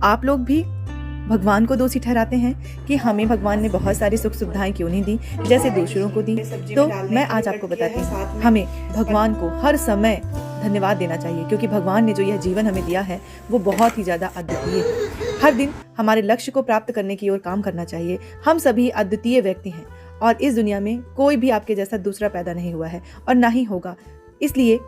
आप लोग भी भगवान को दोषी ठहराते हैं कि हमें भगवान ने बहुत सारी सुख सुविधाएं क्यों नहीं दी जैसे दूसरों को दी। तो मैं आज आपको बताती हूँ, हमें भगवान को हर समय धन्यवाद देना चाहिए, क्योंकि भगवान ने जो यह जीवन हमें दिया है वो बहुत ही ज़्यादा अद्वितीय है। हर दिन हमारे लक्ष्य को प्राप्त करने की ओर काम करना चाहिए। हम सभी अद्वितीय व्यक्ति हैं और इस दुनिया में कोई भी आपके जैसा दूसरा पैदा नहीं हुआ है और ना ही होगा। इसलिए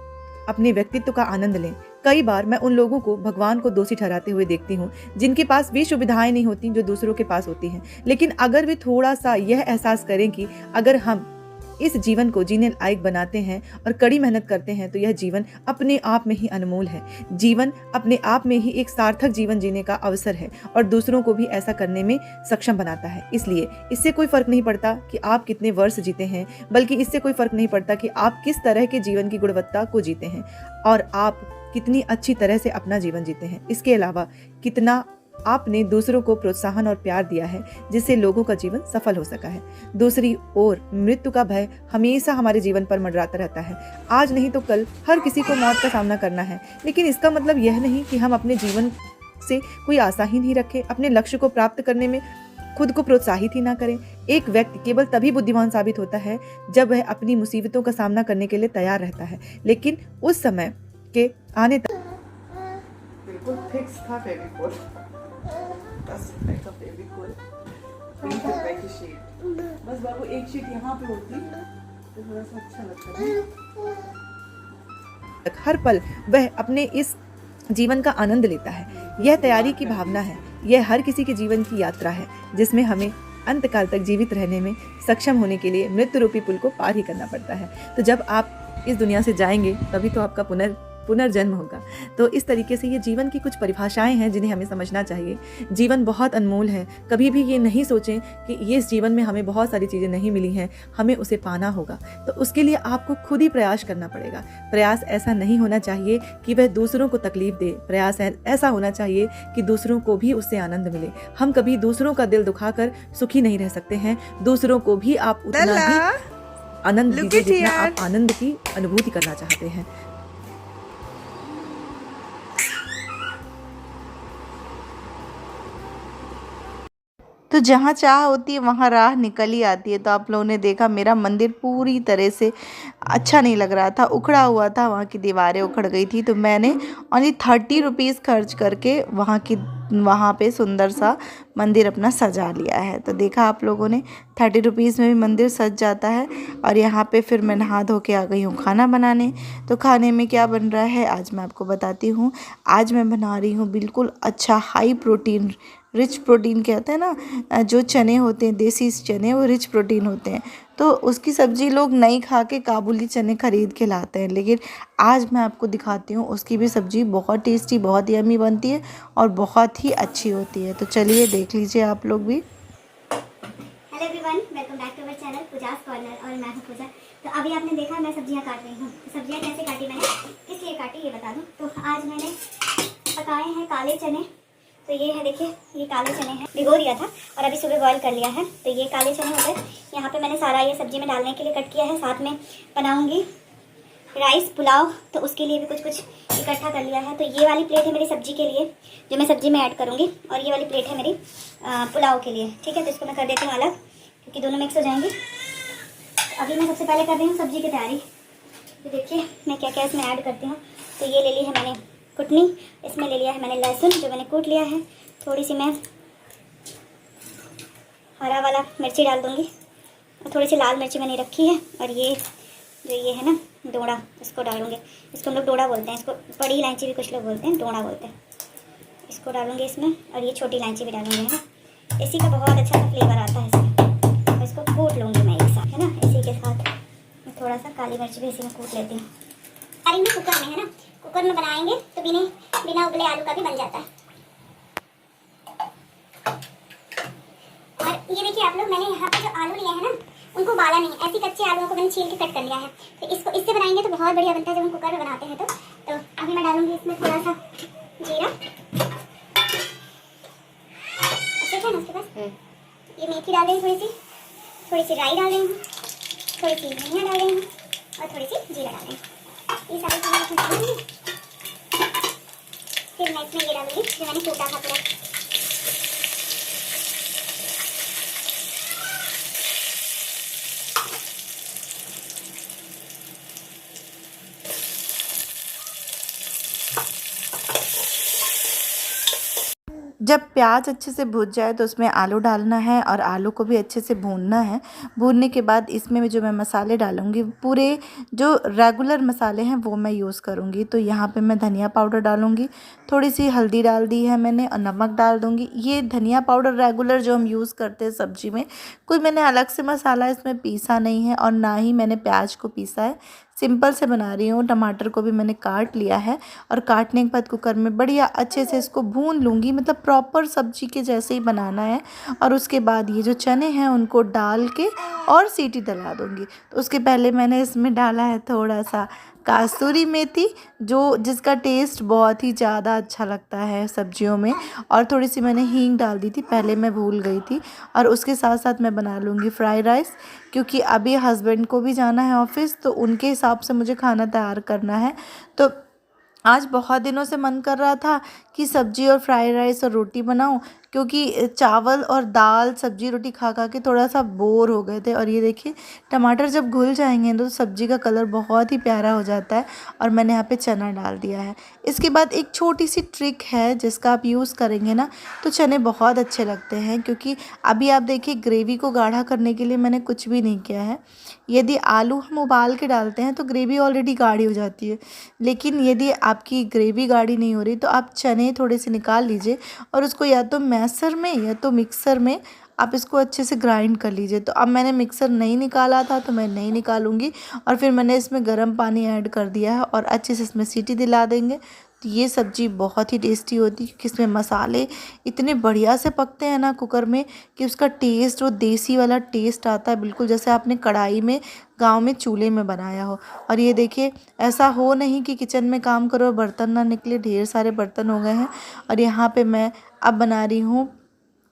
अपने व्यक्तित्व का आनंद लें। कई बार मैं उन लोगों को भगवान को दोषी ठहराते हुए देखती हूँ जिनके पास वे सुविधाएं नहीं होती जो दूसरों के पास होती हैं, लेकिन अगर वे थोड़ा सा यह एहसास करें कि अगर हम इस जीवन को जीने लायक बनाते हैं और कड़ी मेहनत करते हैं तो यह जीवन अपने आप में ही अनमोल है। जीवन अपने आप में ही एक सार्थक जीवन जीने का अवसर है और दूसरों को भी ऐसा करने में सक्षम बनाता है। इसलिए इससे कोई फर्क नहीं पड़ता कि आप कितने वर्ष जीते हैं, बल्कि इससे कोई फर्क नहीं पड़ता कि आप किस तरह के जीवन की गुणवत्ता को जीते हैं और आप कितनी अच्छी तरह से अपना जीवन जीते हैं। इसके अलावा कितना आपने दूसरों को प्रोत्साहन और प्यार दिया है जिससे लोगों का जीवन सफल हो सका है। दूसरी ओर मृत्यु का भय हमेशा हमारे जीवन पर मंडराता रहता है। आज नहीं तो कल हर किसी को मौत का सामना करना है, लेकिन इसका मतलब यह नहीं कि हम अपने जीवन से कोई आशा ही नहीं रखें, अपने लक्ष्य को प्राप्त करने में खुद को प्रोत्साहित ही ना करें। एक व्यक्ति केवल तभी बुद्धिमान साबित होता है जब वह अपनी मुसीबतों का सामना करने के लिए तैयार रहता है, लेकिन उस समय के आने तक बिल्कुल फिक्स था फेविकोल। बस का फेविकोल पिंक कलर की शीट, बस बाबू एक शीट यहाँ पे होती तो थोड़ा सा अच्छा लगता है। हर पल वह अपने इस जीवन का आनंद लेता है। यह तैयारी की भावना है। यह हर किसी के जीवन की यात्रा है जिसमें हमें अंतकाल तक जीवित रहने में सक्षम होने के लिए मृत्यु रूपी पुल को पार ही करना पड़ता है। तो जब आप इस दुनिया से जाएंगे तभी तो आपका पुनर्जन्म होगा। तो इस तरीके से ये जीवन की कुछ परिभाषाएं हैं जिन्हें हमें समझना चाहिए। जीवन बहुत अनमोल है। कभी भी ये नहीं सोचें कि ये इस जीवन में हमें बहुत सारी चीज़ें नहीं मिली हैं, हमें उसे पाना होगा। तो उसके लिए आपको खुद ही प्रयास करना पड़ेगा। प्रयास ऐसा नहीं होना चाहिए कि वह दूसरों को तकलीफ दे। प्रयास ऐसा होना चाहिए कि दूसरों को भी उससे आनंद मिले। हम कभी दूसरों का दिल दुखाकर सुखी नहीं रह सकते हैं। दूसरों को भी आप उतना ही आनंद दीजिए जितना आप आनंद की अनुभूति करना चाहते हैं। तो जहाँ चाह होती है वहाँ राह निकल ही आती है। तो आप लोगों ने देखा मेरा मंदिर पूरी तरह से अच्छा नहीं लग रहा था, उखड़ा हुआ था, वहाँ की दीवारें उखड़ गई थी। तो मैंने ओनली 30 रुपीज़ खर्च करके वहाँ पे सुंदर सा मंदिर अपना सजा लिया है। तो देखा आप लोगों ने 30 रुपीज़ में भी मंदिर सज जाता है। और यहाँ पे फिर मैं नहा धो के आ गई हूँ खाना बनाने। तो खाने में क्या बन रहा है आज मैं आपको बताती हूँ। आज मैं बना रही हूँ बिल्कुल अच्छा हाई प्रोटीन, रिच प्रोटीन कहते हैं ना, जो चने होते हैं देसी चने वो रिच प्रोटीन होते हैं। तो उसकी सब्ज़ी लोग नहीं खा के काबुली चने खरीद के लाते हैं, लेकिन आज मैं आपको दिखाती हूँ उसकी भी सब्ज़ी बहुत टेस्टी, बहुत यम्मी बनती है और बहुत ही अच्छी होती है। तो चलिए देख लीजिए आप लोग भी। Hello everyone, welcome back to our channel Pooja's corner और मैं हूँ पूजा। तो अभी आपने देखा मैं सब्जियाँ काट रही हूँ। सब्जियाँ कैसे काटी मैंने, किस लिए काटी ये बता दूँ। तो आज मैंने पकाए हैं काले चने। तो ये है, देखिए ये काले चने हैं, भिगो दिया था और अभी सुबह बॉईल कर लिया है। तो ये काले चने हो गए। यहाँ पे मैंने सारा ये सब्जी में डालने के लिए कट किया है। साथ में बनाऊंगी राइस पुलाव, तो उसके लिए भी कुछ इकट्ठा कर लिया है। तो ये वाली प्लेट है मेरी सब्जी के लिए, जो मैं सब्जी में ऐड करूँगी, और ये वाली प्लेट है मेरी पुलाव के लिए। ठीक है, तो इसको मैं कर देती हूँ अलग क्योंकि दोनों मिक्स हो जाएंगे। अभी मैं सबसे पहले कर रही हूँ सब्जी की तैयारी। तो देखिए मैं क्या क्या इसमें ऐड करती हूँ। तो ये ले ली है मैंने कुटनी, इसमें ले लिया है मैंने लहसुन जो मैंने कूट लिया है। थोड़ी सी मैं हरा वाला मिर्ची डाल दूँगी और थोड़ी सी लाल मिर्ची मैंने रखी है। और ये जो ये है ना डोड़ा, इसको डालूँगी। इसको हम लोग डोड़ा बोलते हैं, इसको बड़ी इलायची भी कुछ लोग बोलते हैं, डोड़ा बोलते हैं। इसको डालूँगी इसमें, और ये छोटी इलायची भी डालूँगी, है ना। इसी का बहुत अच्छा सा फ्लेवर आता है इसमें। और इसको कूट लूँगी मैं एक साथ, है ना। इसी के साथ मैं थोड़ा सा काली मिर्च भी इसी में कूट लेती हूँ। अरे कुकर में, है ना, कुकर में बनाएंगे तो बिना उबले आलू का भी बन जाता है। और ये देखिए आप लोग, मैंने यहाँ पे जो आलू लिए हैं ना उनको उबाला नहीं, ऐसे कच्चे आलूओं को मैंने छील के कट कर लिया है। तो इसको इससे बनाएंगे तो बहुत बढ़िया बनता है जब हम कुकर में बनाते हैं। तो अभी मैं डालूंगी इसमें थोड़ा सा जीरा, ठीक है ना। उसके बाद ये मेथी डाल रही हूँ, थोड़ी सी राई डाल रही हूँ, थोड़ी सी धनिया डाल रही हूँ और थोड़ी सी जीरा डाल रही हूँ। ये सारी चीज़ें डालेंगे फिर मैं इसमें ये डालूंगी जो मैंने कूटा था पूरा। जब प्याज अच्छे से भुज जाए तो उसमें आलू डालना है और आलू को भी अच्छे से भूनना है। भूनने के बाद इसमें जो मैं मसाले डालूँगी पूरे जो रेगुलर मसाले हैं वो मैं यूज़ करूँगी। तो यहाँ पे मैं धनिया पाउडर डालूँगी, थोड़ी सी हल्दी डाल दी है मैंने और नमक डाल दूँगी। ये धनिया पाउडर रेगुलर जो हम यूज़ करते हैं सब्ज़ी में, कोई मैंने अलग से मसाला इसमें पीसा नहीं है और ना ही मैंने प्याज को पीसा है। सिंपल से बना रही हूँ। टमाटर को भी मैंने काट लिया है और काटने के बाद कुकर में बढ़िया अच्छे से इसको भून लूँगी, मतलब प्रॉपर सब्जी के जैसे ही बनाना है। और उसके बाद ये जो चने हैं उनको डाल के और सीटी दिला दूँगी। तो उसके पहले मैंने इसमें डाला है थोड़ा सा कसूरी मेथी, जो जिसका टेस्ट बहुत ही ज़्यादा अच्छा लगता है सब्जियों में, और थोड़ी सी मैंने हींग डाल दी थी, पहले मैं भूल गई थी। और उसके साथ साथ मैं बना लूँगी फ्राइड राइस, क्योंकि अभी हस्बैंड को भी जाना है ऑफिस, तो उनके हिसाब से मुझे खाना तैयार करना है। तो आज बहुत दिनों से मन कर रहा था कि सब्जी और फ्राइड राइस और रोटी बनाऊं, क्योंकि चावल और दाल सब्जी रोटी खा खा के थोड़ा सा बोर हो गए थे। और ये देखिए टमाटर जब घुल जाएंगे तो सब्जी का कलर बहुत ही प्यारा हो जाता है। और मैंने यहाँ पे चना डाल दिया है। इसके बाद एक छोटी सी ट्रिक है जिसका आप यूज़ करेंगे ना तो चने बहुत अच्छे लगते हैं, क्योंकि अभी आप देखिए ग्रेवी को गाढ़ा करने के लिए मैंने कुछ भी नहीं किया है। यदि आलू हम उबाल के डालते हैं तो ग्रेवी ऑलरेडी गाढ़ी हो जाती है, लेकिन यदि आपकी ग्रेवी गाढ़ी नहीं हो रही तो आप चने थोड़े से निकाल लीजिए और उसको या तो मैसर में या तो मिक्सर में आप इसको अच्छे से ग्राइंड कर लीजिए। तो अब मैंने मिक्सर नहीं निकाला था तो मैं नहीं निकालूंगी। और फिर मैंने इसमें गर्म पानी ऐड कर दिया है और अच्छे से इसमें सीटी दिला देंगे। तो ये सब्ज़ी बहुत ही टेस्टी होती है, क्योंकि इसमें मसाले इतने बढ़िया से पकते हैं ना कुकर में कि उसका टेस्ट, वो देसी वाला टेस्ट आता है, बिल्कुल जैसे आपने कढ़ाई में गांव में चूल्हे में बनाया हो। और ये देखिए ऐसा हो नहीं कि किचन में काम करो और बर्तन ना निकले, ढेर सारे बर्तन हो गए हैं। और यहाँ पे मैं अब बना रही हूँ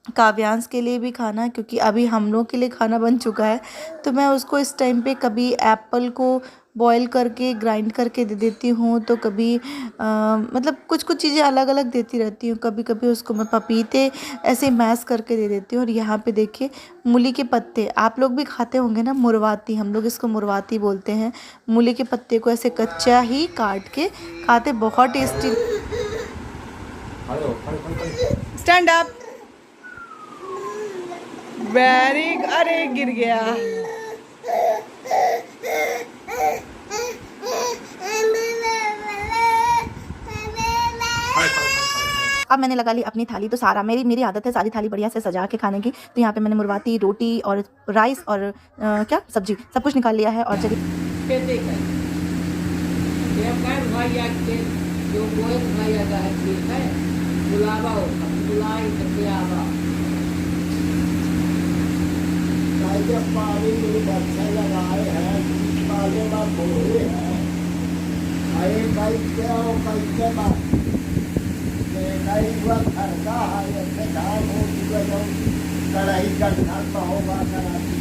काव्यांश के लिए भी खाना, क्योंकि अभी हम लोग के लिए खाना बन चुका है। तो मैं उसको इस टाइम पे कभी एप्पल को बॉईल करके ग्राइंड करके दे देती हूँ, तो कभी मतलब कुछ कुछ चीज़ें अलग अलग देती रहती हूँ। कभी कभी उसको मैं पपीते ऐसे मैश करके दे देती हूँ। और यहाँ पे देखिए मूली के पत्ते, आप लोग भी खाते होंगे ना, मुरवाती, हम लोग इसको मुरवाती बोलते हैं। मूली के पत्ते को ऐसे कच्चा ही काट के खाते, बहुत टेस्टी। स्टैंड अप, वेरी, अरे गिर गया। अब मैंने लगा ली अपनी थाली, तो सारा मेरी आदत है सारी थाली बढ़िया से सजा के खाने की। तो यहाँ पे मैंने मुरवाती, रोटी और राइस और क्या सब्जी सब कुछ निकाल लिया है। और चलिए लगाए हैं, नहीं हुआ खर्चा है, ऐसे धान हो चुका कढ़ाई का घर पर होगा कराती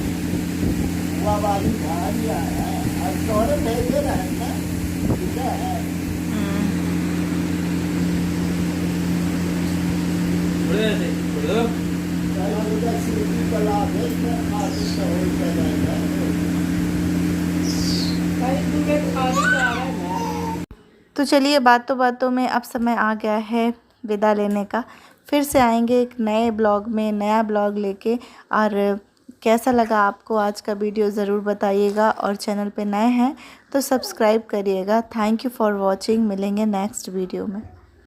हुआ वाली धान ही आया है। अब तोड़े भेजे रहना ठीक है। तो चलिए बातों बातों में अब समय आ गया है विदा लेने का। फिर से आएंगे एक नए ब्लॉग में, नया ब्लॉग लेके। और कैसा लगा आपको आज का वीडियो ज़रूर बताइएगा, और चैनल पे नए हैं तो सब्सक्राइब करिएगा। Thank you for watching. मिलेंगे नेक्स्ट वीडियो में।